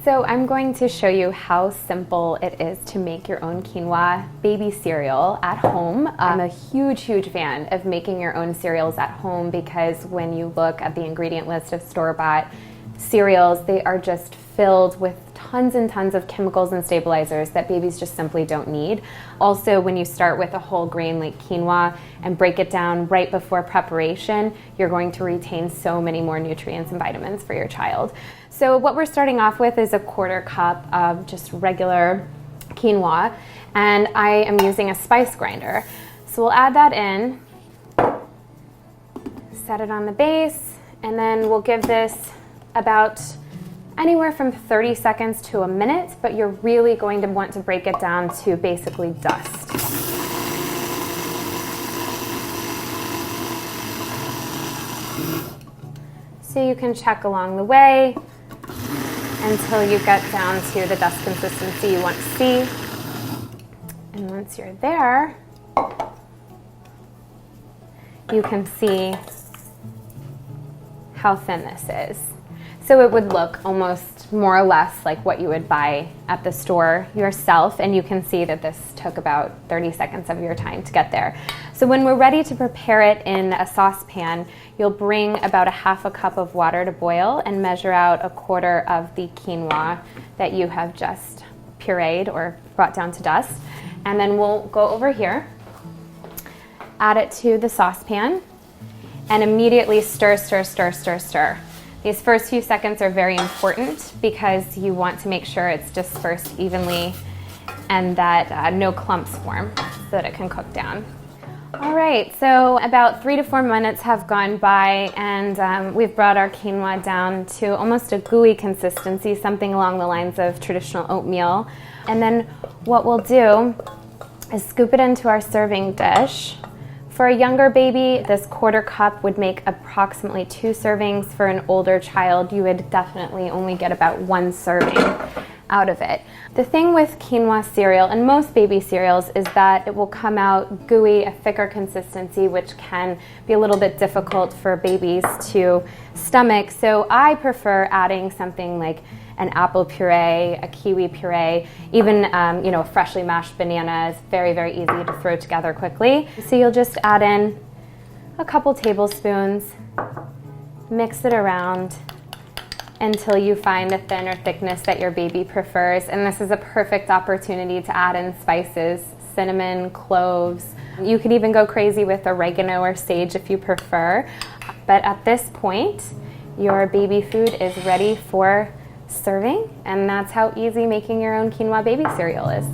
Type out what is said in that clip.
So I'm going to show you how simple it is to make your own quinoa baby cereal at home. I'm a huge fan of making your own cereals at home because when you look at the ingredient list of store-bought cereals, they are just filled with tons and tons of chemicals and stabilizers that babies just simply don't need. Also, when you start with a whole grain like quinoa and break it down right before preparation, you're going to retain so many more nutrients and vitamins for your child. So what we're starting off with is a 1/4 cup of just regular quinoa, and I am using a spice grinder. So we'll add that in, set it on the base, and then we'll give this about anywhere from 30 seconds to a minute, but you're really going to want to break it down to basically dust. So you can check along the way until you get down to the dust consistency you want to see. And once you're there, you can see how thin this is. So it would look almost more or less like what you would buy at the store yourself, and you can see that this took about 30 seconds of your time to get there. So when we're ready to prepare it in a saucepan, you'll bring about 1/2 cup of water to boil and measure out 1/4 of the quinoa that you have just pureed or brought down to dust. And then we'll go over here, add it to the saucepan, and immediately stir. These first few seconds are very important because you want to make sure it's dispersed evenly and that no clumps form so that it can cook down. All right, so about 3 to 4 minutes have gone by, and we've brought our quinoa down to almost a gooey consistency, something along the lines of traditional oatmeal. And then what we'll do is scoop it into our serving dish. For a younger baby, this 1/4 cup would make approximately 2 servings. For an older child, you would definitely only get about 1 serving out of it. The thing with quinoa cereal and most baby cereals is that it will come out gooey, a thicker consistency, which can be a little bit difficult for babies to stomach. So I prefer adding something like an apple puree, a kiwi puree, even freshly mashed banana is very easy to throw together quickly. So you'll just add in a couple tablespoons, mix it around until you find the thinner thickness that your baby prefers. And this is a perfect opportunity to add in spices, cinnamon, cloves. You could even go crazy with oregano or sage if you prefer. But at this point, your baby food is ready for serving, and that's how easy making your own quinoa baby cereal is.